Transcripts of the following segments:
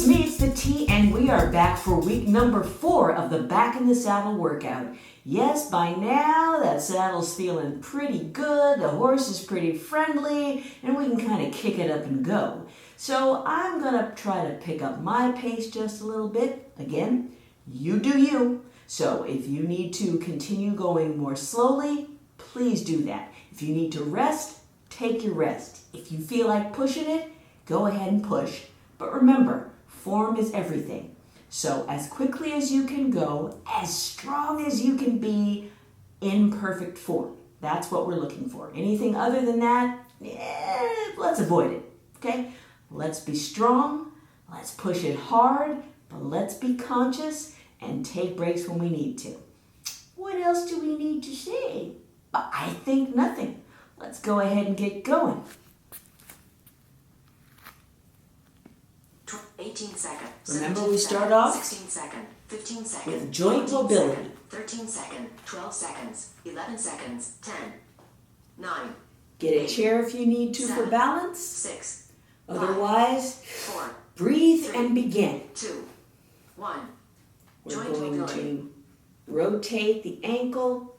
it's the T, and we are back for week number 4 of the Back in the Saddle workout. Yes, by now that saddle's feeling pretty good, the horse is pretty friendly, and we can kind of kick it up and go. So I'm gonna try to pick up my pace just a little bit. Again, you do you. So if you need to continue going more slowly, please do that. If you need to rest, take your rest. If you feel like pushing it, go ahead and push. But remember, form is everything. So as quickly as you can go, as strong as you can be in perfect form. That's what we're looking for. Anything other than that, let's avoid it, okay? Let's be strong, let's push it hard, but let's be conscious and take breaks when we need to. What else do we need to say? I think nothing. Let's go ahead and get going. 18 second. Remember, we start off 16 second. 15 second. with joint mobility. 13 second. 12 seconds. 11 seconds. 10. 9. Get a chair if you need to for balance. 6. Otherwise, 4. breathe and begin. 2. 1. We're Joint going mobility. to rotate the ankle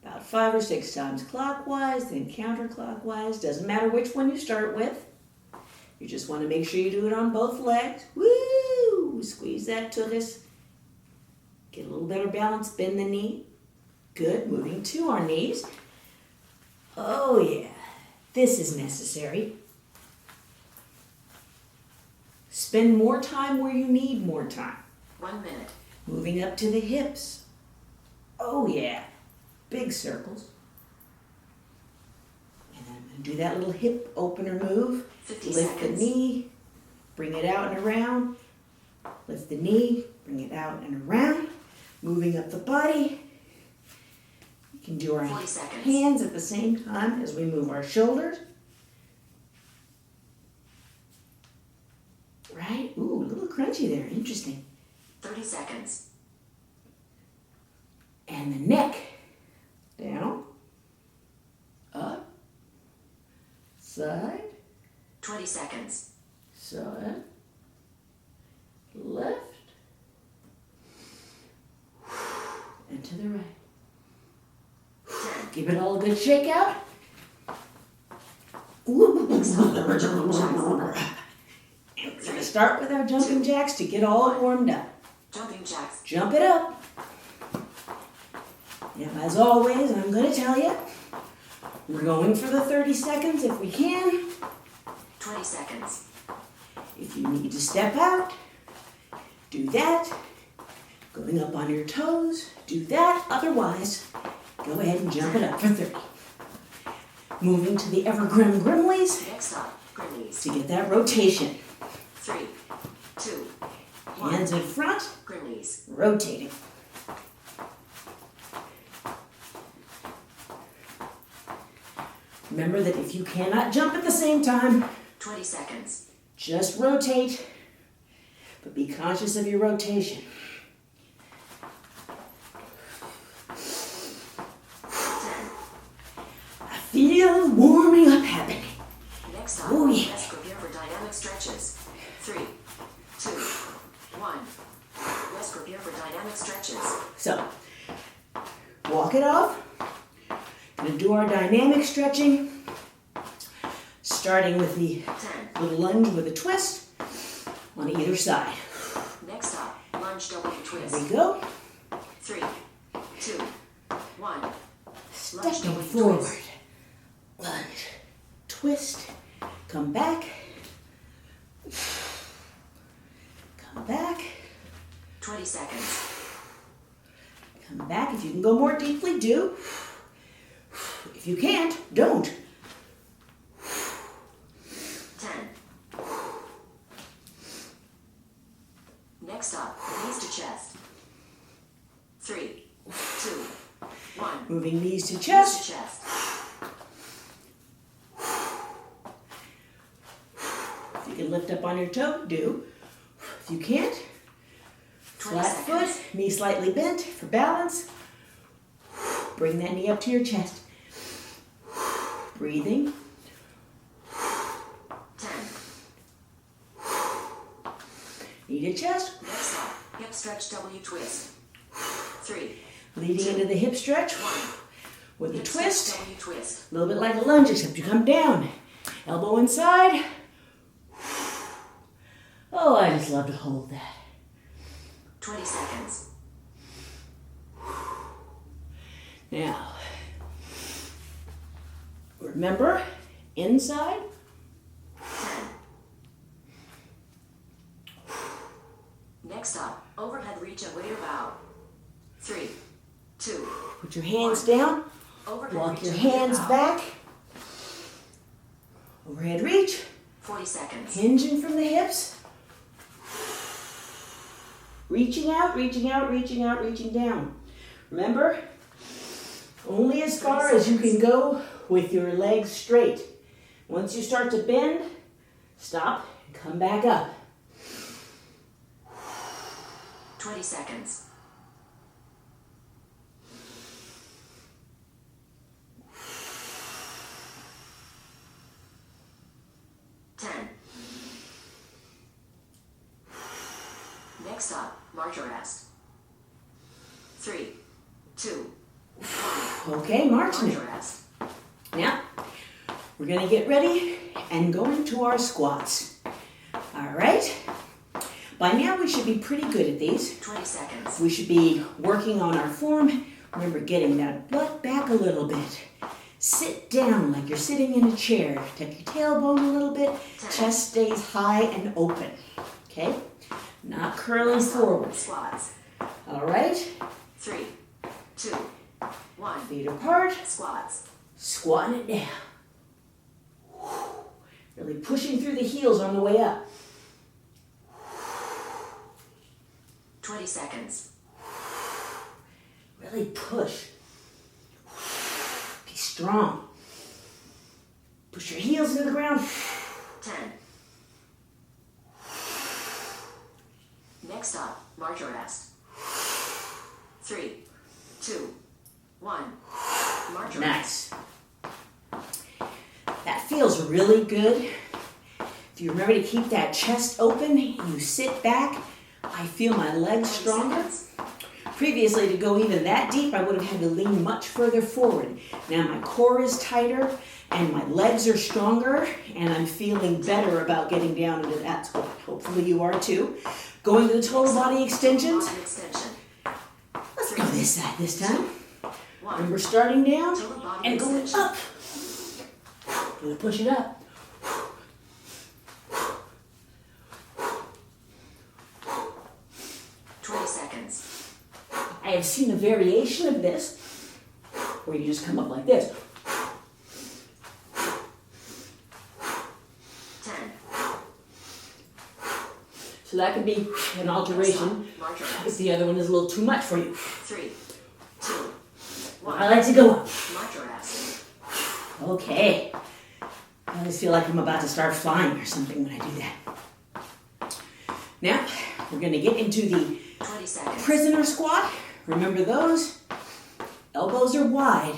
about 5 or 6 times clockwise, then counterclockwise. Doesn't matter which one you start with. You just want to make sure you do it on both legs. Woo! Squeeze that tuchus. Get a little better balance. Bend the knee. Good. Moving to our knees. Oh yeah. This is necessary. Spend more time where you need more time. 1 minute. Moving up to the hips. Oh yeah. Big circles. And then I'm going to do that little hip opener move. 50 Lift seconds. the knee, bring it out and around. Lift the knee, bring it out and around. Moving up the body. You can do our 40 seconds. hands at the same time as we move our shoulders. Right? Ooh, a little crunchy there. Interesting. 30 seconds. And the neck. Down. Up. Side. 20 seconds. Side, left, and to the right. 10. Give it all a good shake out. And we're going to start with our jumping jacks to get all warmed up. Jumping jacks. Jump it up. Now, as always, I'm going to tell you, we're going for the 30 seconds if we can. 20 seconds. If you need to step out, do that. Going up on your toes, do that. Otherwise, go ahead and jump it up for 30. Moving to the Evergrim Grimleys Next stop. Grimleys. to get that rotation. 3. 2. 1. Hands in front, Grimleys. rotating. Remember that if you cannot jump at the same time, 20 seconds. just rotate, but be conscious of your rotation. 10. I feel warming up happening. Next stop. Oh, yeah. Let's prepare for dynamic stretches. 3. 2. 1. Let's prepare for dynamic stretches. So, walk it off. Gonna do our dynamic stretching, starting with the 10. little lunge with a twist on either side. Next stop. Lunge double twist. There we go. 3. 2. 1. Stepping forward. Lunge. Twist. Come back. Come back. 20 seconds. Come back. If you can go more deeply, do. If you can't, don't. 10. Next stop. Knees to chest. 3. 2. 1. Moving knees to Knees chest. to chest. If you can lift up on your toe, do. If you can't, 20 flat seconds. foot, knee slightly bent for balance. Bring that knee up to your chest. Breathing. 10. Knee to chest. Next up, hip stretch W twist. 3. Leading into the hip stretch. 1. With a Hip twist. stretch W twist. A little bit like a lunge, except you come down. Elbow inside. Oh, I just love to hold that. 20 seconds. Now, remember, inside. 10. Next up, overhead reach and waiter bow. 3, 2. Put your hands down. Overhead Walk reach your and waiter hands bow. back. Overhead reach. 40 seconds. Hinging from the hips. Reaching out, reaching out, reaching out, reaching down. Remember, only as far as you can go with your legs straight. Once you start to bend, stop and come back up. 20 seconds. Next up, march arrest. 3, 2, 1. Okay, marching March it. arrest. Now, we're gonna get ready and go into our squats. All right? By now, we should be pretty good at these. 20 seconds. We should be working on our form. Remember, getting that butt back a little bit. Sit down like you're sitting in a chair. Tuck your tailbone a little bit. Chest stays high and open. Okay? Not curling Next up, forward. Squats. All right? 3, 2, 1. Feet apart. Squats. Squatting it down. Really pushing through the heels on the way up. 20 seconds. Really push. Be strong. Push your heels into the ground. 10. Next up, march arrest. 3, 2, 1. March arrest. Nice. That feels really good. If you remember to keep that chest open, you sit back. I feel my legs 20 stronger. seconds. Previously, to go even that deep, I would have had to lean much further forward. Now my core is tighter and my legs are stronger, and I'm feeling better about getting down into that squat. Hopefully you are too. Going to the total body extensions. Body extension. Let's go this side this time. 1. Remember, starting down Total body and going extension. up. Gonna push it up. I have seen a variation of this where you just come up like this. 10. So that could be an alteration March if arrest. the other one is a little too much for you. 3, 2, 1. I like to go up. March arrest. Okay. I just feel like I'm about to start flying or something when I do that. Now, we're going to get into the 20 seconds. prisoner squat. Remember those? Elbows are wide.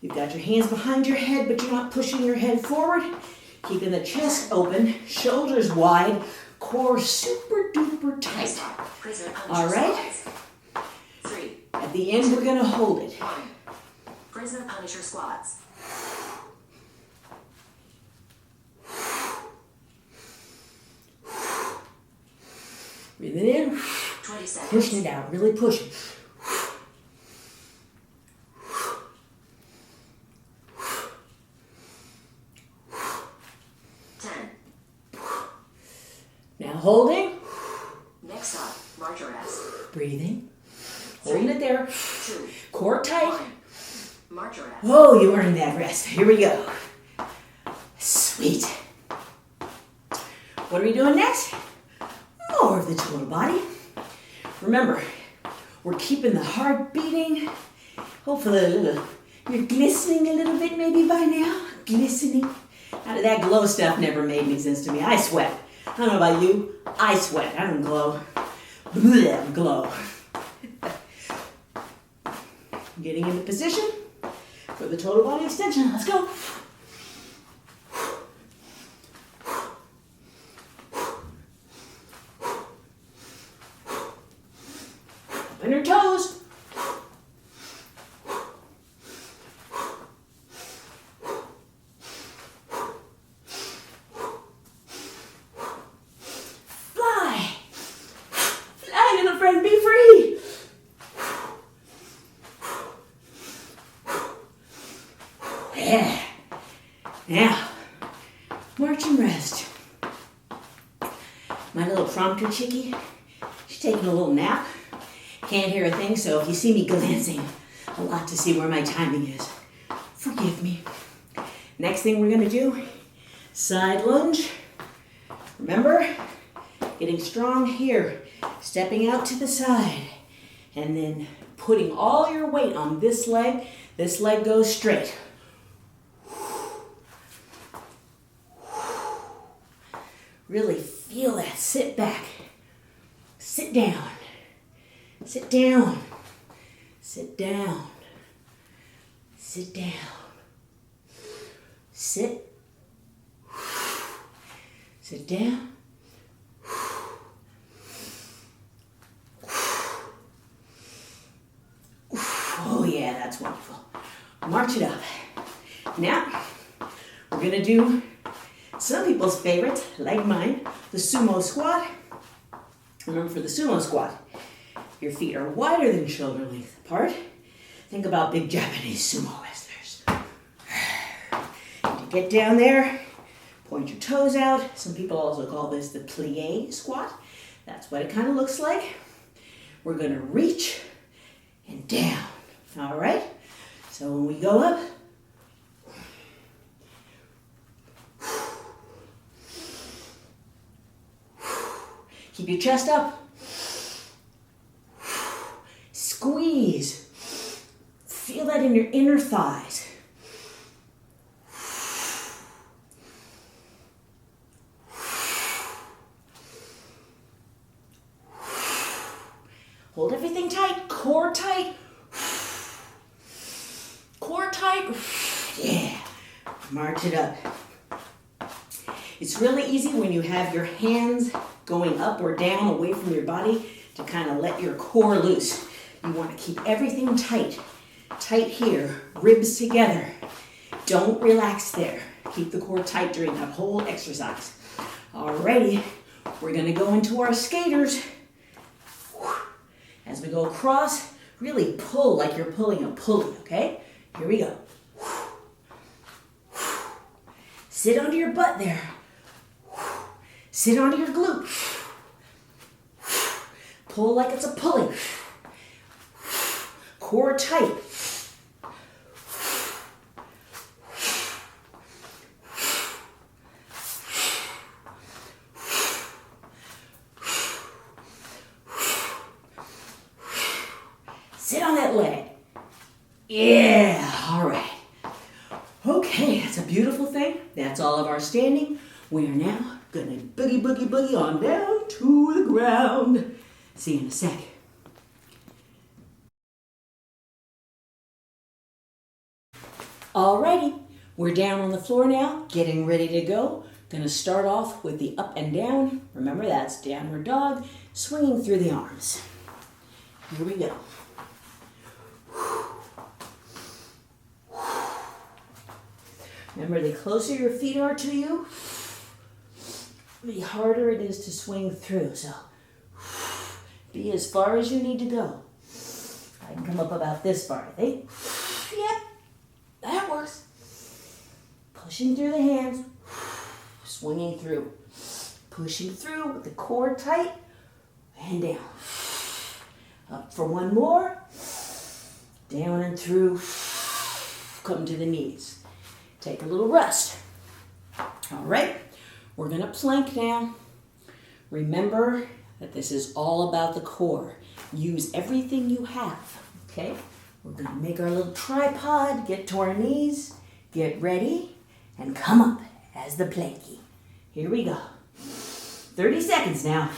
You've got your hands behind your head, but you're not pushing your head forward. Keeping the chest open, shoulders wide, core super duper Next tight. up, prisoner punisher All right. squats. 3, At the end, we're going to hold it. 1. Prisoner punisher squats. Breathing in, 20 seconds. pushing it out, really pushing. Now holding, Next up, march arrest. breathing, holding it there, 2, core tight. 1. March arrest. Oh, you earned that rest. Here we go. Sweet. What are we doing next? More of the total body. Remember, we're keeping the heart beating. Hopefully, you're glistening a little bit maybe by now. Glistening. That glow stuff never made any sense to me. I sweat. I don't know about you. I sweat. I don't glow. Blech, glow. Getting into position for the total body extension. Let's go. My little prompter chickie, she's taking a little nap. Can't hear a thing, so if you see me glancing a lot to see where my timing is, forgive me. Next thing we're gonna do, side lunge. Remember, getting strong here, stepping out to the side, and then putting all your weight on this leg. This leg goes straight. Really feel that. Sit back. Sit down. Sit down. Sit down. Sit down. Sit. Sit down. Oh yeah, that's wonderful. March it up. Now, we're gonna do some people's favorite, like mine, the sumo squat. Remember, for the sumo squat, your feet are wider than shoulder length apart. Think about big Japanese sumo wrestlers. And to get down there, point your toes out. Some people also call this the plie squat. That's what it kind of looks like. We're gonna reach and down, all right? So when we go up, keep your chest up. Squeeze. Feel that in your inner thighs. Hold everything tight, core tight. Core tight. Yeah. March it up. It's really easy when you have your hands going up or down away from your body to kind of let your core loose. You want to keep everything tight. Tight here, ribs together. Don't relax there. Keep the core tight during that whole exercise. Alrighty, we're gonna go into our skaters. As we go across, really pull like you're pulling a pulley, okay? Here we go. Sit onto your butt there. Sit onto your glute. Pull like it's a pulley. Core tight. Sit on that leg. Yeah, all right. Okay, that's a beautiful thing. That's all of our standing. We are now gonna boogie, boogie, boogie on down to the ground. See you in a sec. Alrighty, we're down on the floor now, getting ready to go. Gonna start off with the up and down. Remember, that's downward dog, swinging through the arms. Here we go. Remember, the closer your feet are to you, the harder it is to swing through. So be as far as you need to go. I can come up about this far, I think. Yep, that works. Pushing through the hands, swinging through. Pushing through with the core tight, and down. Up for one more. Down and through. Come to the knees. Take a little rest. All right, we're gonna plank now. Remember that this is all about the core. Use everything you have, okay? We're gonna make our little tripod, get to our knees, get ready, and come up as the planky. Here we go. 30 seconds now.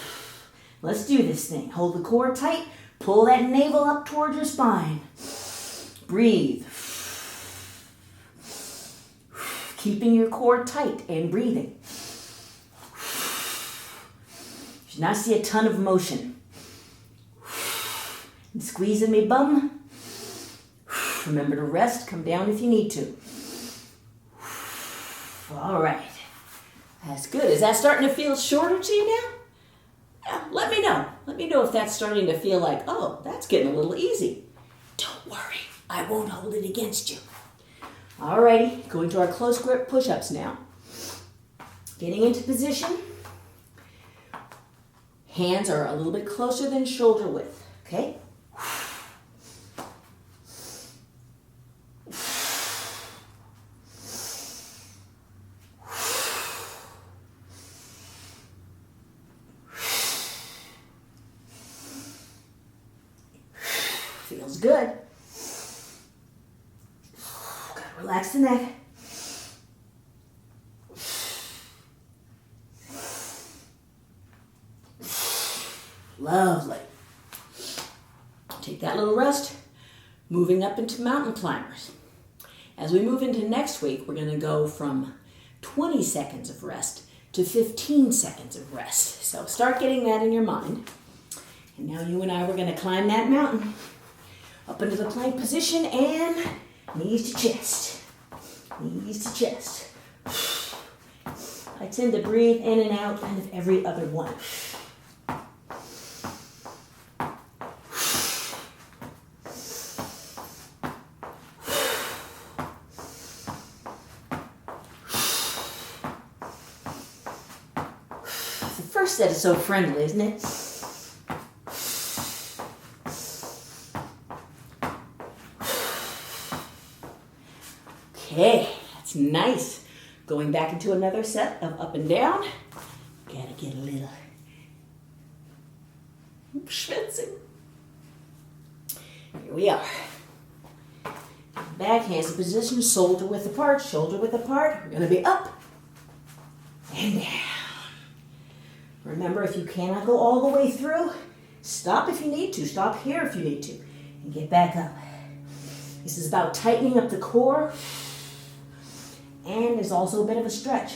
Let's do this thing. Hold the core tight, pull that navel up towards your spine. Breathe. Keeping your core tight and breathing. You should not see a ton of motion. And squeezing me bum. Remember to rest, come down if you need to. All right. That's good. Is that starting to feel shorter to you now? Yeah, let me know. Let me know if that's starting to feel like, oh, that's getting a little easy. Don't worry. I won't hold it against you. Alrighty, going to our close grip push-ups now. Getting into position. Hands are a little bit closer than shoulder width, okay? Feels good. Gotta relax the neck. Lovely. Take that little rest. Moving up into mountain climbers. As we move into next week, we're going to go from 20 seconds of rest to 15 seconds of rest. So start getting that in your mind. And now you and I, we're going to climb that mountain. Up into the plank position and knees to chest. Knees to chest. I tend to breathe in and out kind of every other one. The first set is so friendly, isn't it? Okay, that's nice. Going back into another set of up and down. Gotta get a little schwitzing. Here we are. Back, hands in position, shoulder width apart, shoulder width apart. We're gonna be up and down. Remember, if you cannot go all the way through, stop if you need to. Stop here if you need to. And get back up. This is about tightening up the core. And there's also a bit of a stretch.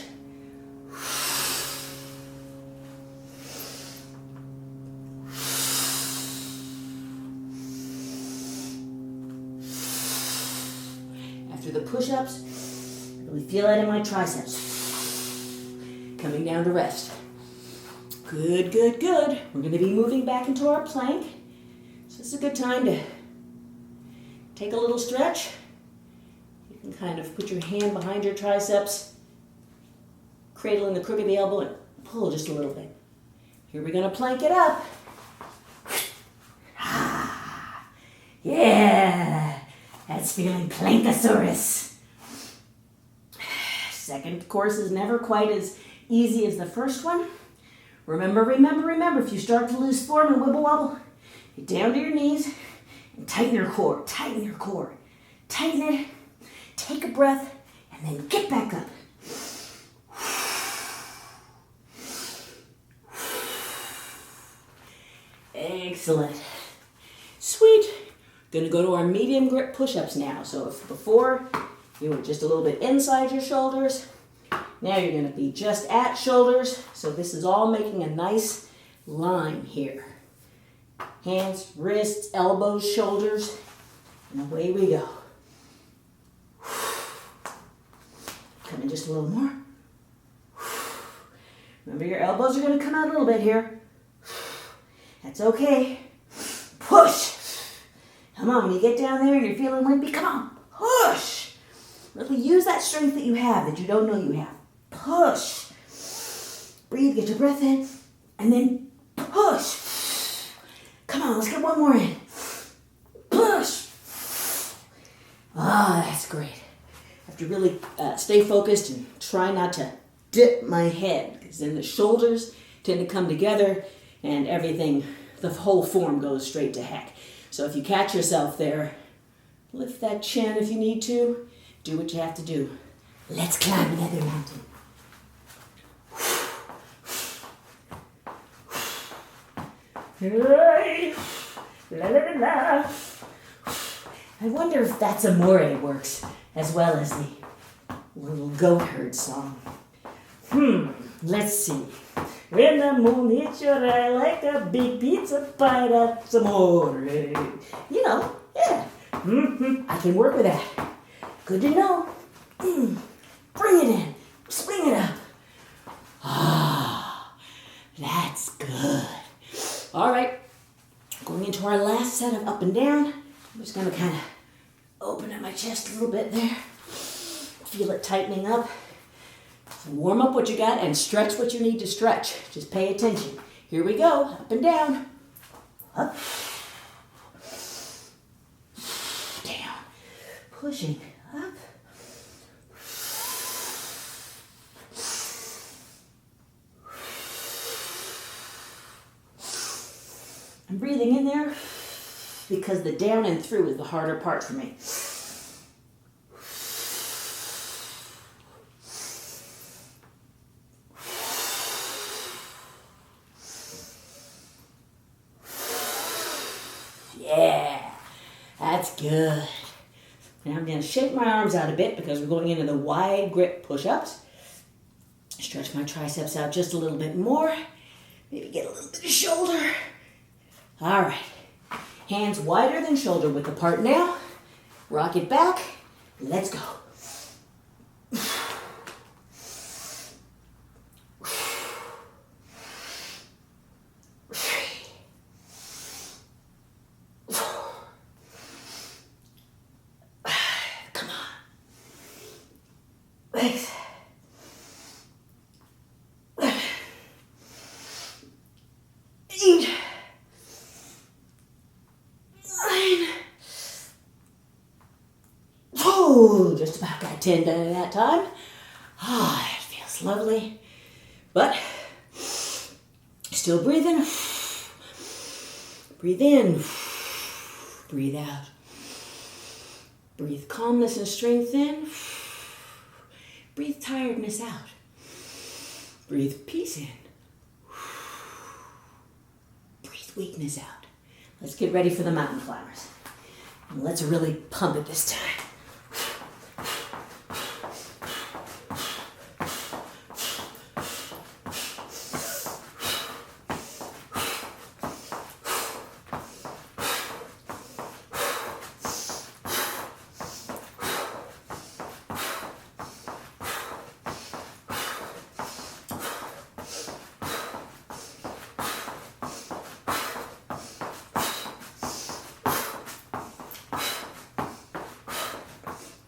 After the push-ups, I really feel that in my triceps. Coming down to rest. Good, good, good. We're going to be moving back into our plank. So this is a good time to take a little stretch. You can kind of put your hand behind your triceps, cradling the crook of the elbow, and pull just a little bit. Here we're going to plank it up. Yeah, that's feeling Plankosaurus. Second course is never quite as easy as the first one. Remember, if you start to lose form and wibble wobble, get down to your knees and tighten your core, tighten your core. Tighten it, take a breath, and then get back up. Excellent. Sweet. Gonna go to our medium grip push-ups now. So if before you were just a little bit inside your shoulders, now you're gonna be just at shoulders. So this is all making a nice line here. Hands, wrists, elbows, shoulders, and away we go. Come in just a little more. Remember, your elbows are gonna come out a little bit here. That's okay. Push. Come on, when you get down there and you're feeling limpy, come on, push. Really use that strength that you have that you don't know you have. Push. Breathe, get your breath in, and then push. Come on, let's get one more in. Push. Ah, that's great. I have to really stay focused and try not to dip my head, because then the shoulders tend to come together and everything, the whole form goes straight to heck. So if you catch yourself there, lift that chin if you need to. Do what you have to do. Let's climb another mountain. La, la, la, la. I wonder if That's Amore works as well as the little goat herd song. Let's see. When the moon hits your eye like a big pizza pie, that's amore. You know, yeah. I can work with that. Good to know. Bring it in. Swing it up. Ah, that's good. All right. Going into our last set of up and down. I'm just going to kind of open up my chest a little bit there. Feel it tightening up. So warm up what you got and stretch what you need to stretch. Just pay attention. Here we go, up and down. Up. Down. Pushing up. I'm breathing in there because the down and through is the harder part for me. Yeah, that's good. Now I'm going to shake my arms out a bit because we're going into the wide grip push-ups. Stretch my triceps out just a little bit more. Maybe get a little bit of shoulder. All right. Hands wider than shoulder width apart now. Rock it back. Let's go. Come on. Legs. 8. 9. Oh, just about got 10 done in that time. Ah, it feels lovely. But still breathing. Breathe in. Breathe out. Breathe calmness and strength in. Breathe tiredness out. Breathe peace in. Breathe weakness out. Let's get ready for the mountain climbers. And let's really pump it this time.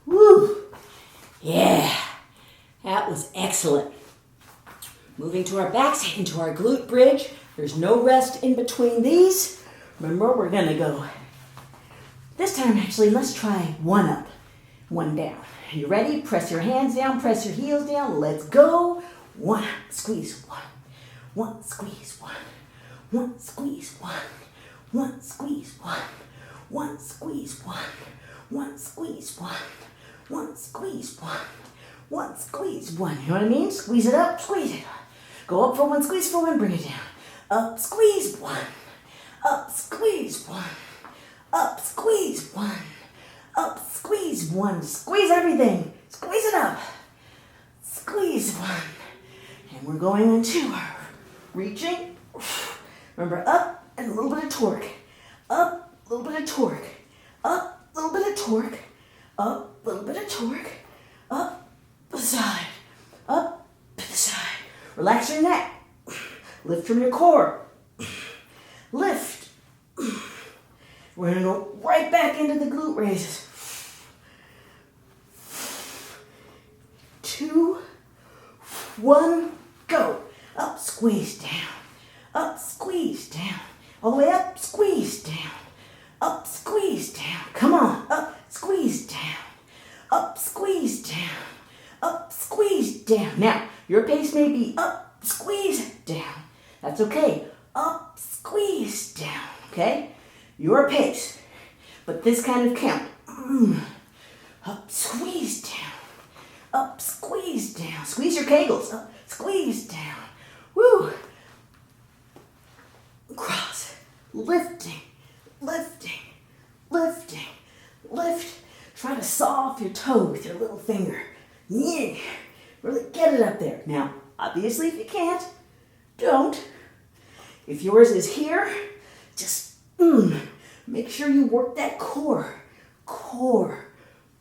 Woo! Yeah, that was excellent. Moving to our backs, into our glute bridge. There's no rest in between these. Remember, we're gonna go. This time, actually, let's try one up, one down. Are you ready? Press your hands down, press your heels down. Let's go. One, squeeze, one. One, squeeze, one. One, squeeze, one. One, squeeze, one. One, squeeze, one. One, squeeze, one. One, squeeze, one. One, squeeze, one. You know what I mean? Squeeze it up, squeeze it. Go up for one, squeeze for one, bring it down. Up, squeeze, one. Up, squeeze, one. Up, squeeze, one. Up, squeeze, one. Squeeze everything. Squeeze it up. Squeeze one. And we're going into our reaching. Remember, up and a little bit of torque. Up, a little bit of torque. Up, a little bit of torque. Up, a little bit of torque. Up, to the side. Up, to the side. Relax your neck. Lift from your core. Lift. We're going to go right back into the glute raises. 2, 1, go. Up, squeeze down. Up, squeeze down. All the way up, squeeze down. Up, squeeze down. Come on. Up, squeeze down. Up, squeeze down. Up, squeeze down. Now, your pace may be up, squeeze down. That's okay. Up, squeeze down. Okay? Your pace. But this kind of count. Up, squeeze down. Up, squeeze down. Squeeze your kegels. Up, squeeze down. Woo. Cross. Lifting. Lifting. Lifting. Lift. Try to saw off your toe with your little finger. Yeah. Really get it up there. Now, obviously, if you can't, don't. If yours is here, just make sure you work that core. Core.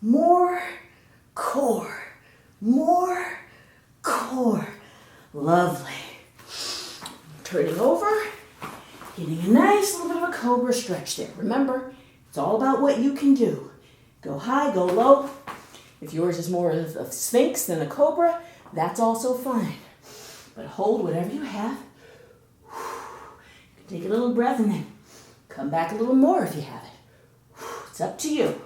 More core. More core. Lovely. Turning over, getting a nice little bit of a cobra stretch there. Remember, it's all about what you can do. Go high, go low. If yours is more of a sphinx than a cobra, that's also fine. But hold whatever you have. Take a little breath and then come back a little more if you have it. It's up to you.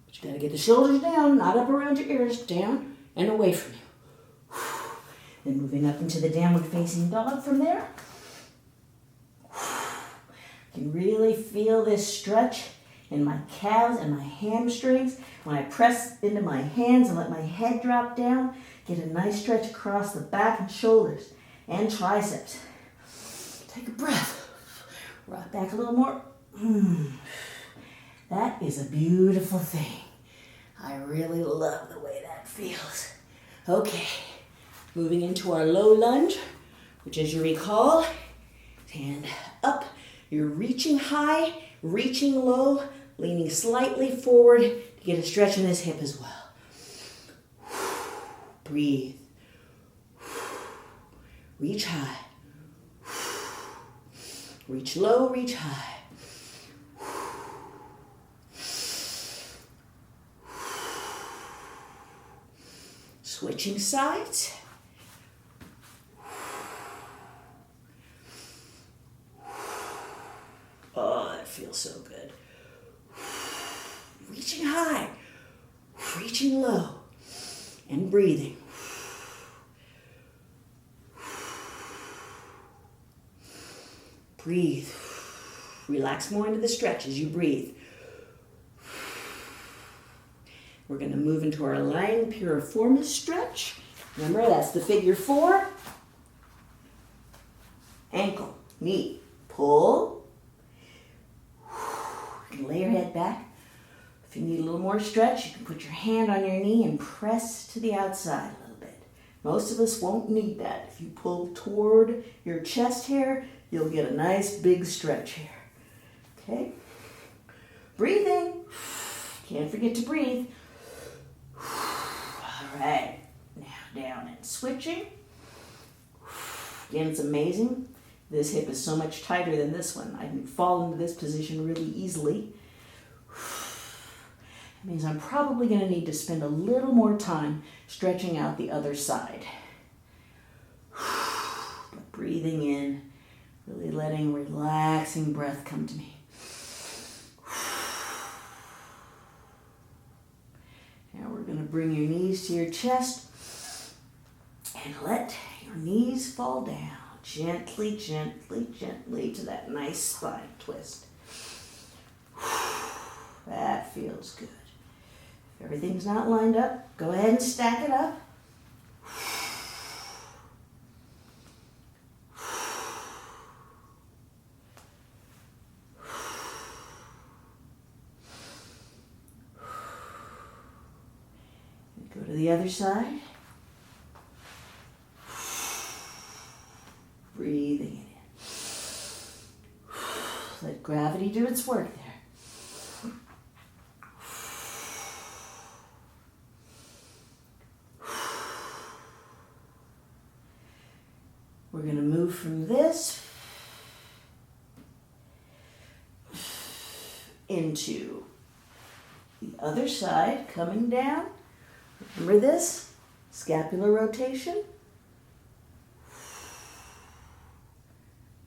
But you gotta get the shoulders down, not up around your ears, down and away from you. Then moving up into the downward facing dog from there. You can really feel this stretch in my calves and my hamstrings. When I press into my hands and let my head drop down, get a nice stretch across the back and shoulders and triceps. Take a breath. Rock back a little more. That is a beautiful thing. I really love the way that feels. Okay, moving into our low lunge, which as you recall, hand up. You're reaching high, reaching low, leaning slightly forward to get a stretch in this hip as well. Breathe. Reach high. Reach low, reach high. Switching sides. Oh, that feels so good. Reaching high, reaching low, and breathing. Breathe. Relax more into the stretch as you breathe. We're going to move into our lying piriformis stretch. Remember, that's the figure 4. Ankle, knee, pull. You can lay your head back. If you need a little more stretch, you can put your hand on your knee and press to the outside a little bit. Most of us won't need that. If you pull toward your chest hair, you'll get a nice big stretch here. Okay? Breathing. Can't forget to breathe. All right. Now down and switching. Again, it's amazing. This hip is so much tighter than this one. I can fall into this position really easily. That means I'm probably going to need to spend a little more time stretching out the other side. But breathing in, really letting relaxing breath come to me. Now we're going to bring your knees to your chest and let your knees fall down. Gently, gently, gently to that nice spine twist. That feels good. If everything's not lined up, go ahead and stack it up. Go to the other side. Breathing it in. Let gravity do its work there. We're going to move from this into the other side, coming down. Remember this? Scapular rotation.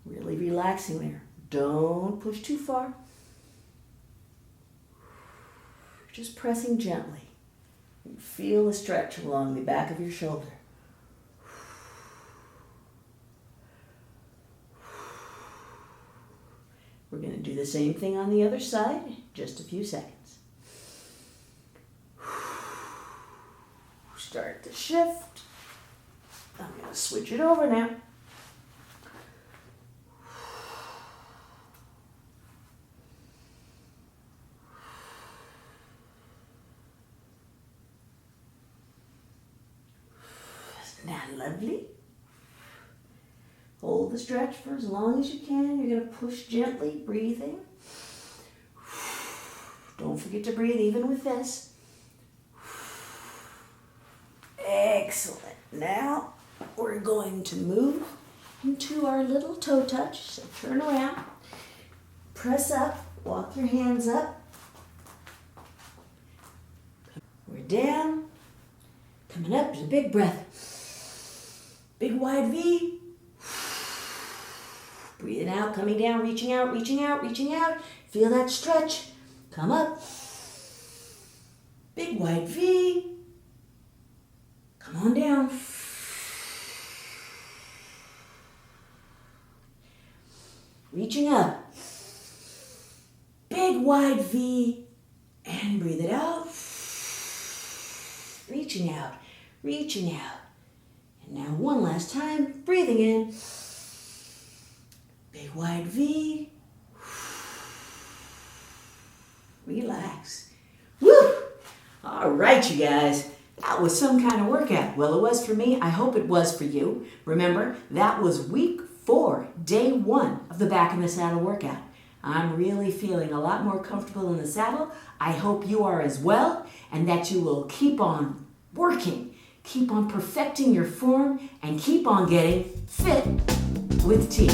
Really relaxing there. Don't push too far. Just pressing gently. You feel the stretch along the back of your shoulder. We're going to do the same thing on the other side, just a few seconds. Start to shift. I'm going to switch it over now. Isn't that lovely? Hold the stretch for as long as you can. You're going to push gently, breathing. Don't forget to breathe even with this. Excellent. Now we're going to move into our little toe touch. So turn around, press up, walk your hands up. We're down, coming up, there's a big breath. Big wide V. Breathing out, coming down, reaching out, reaching out, reaching out. Feel that stretch. Come up. Big wide V. Come on down. Reaching up. Big wide V. And breathe it out. Reaching out, reaching out. And now one last time, breathing in. Big wide V. Relax. Woo! All right, you guys. That was some kind of workout. Well, it was for me. I hope it was for you. Remember, that was week 4, day 1 of the Back in the Saddle workout. I'm really feeling a lot more comfortable in the saddle. I hope you are as well, and that you will keep on working, keep on perfecting your form, and keep on getting fit with T.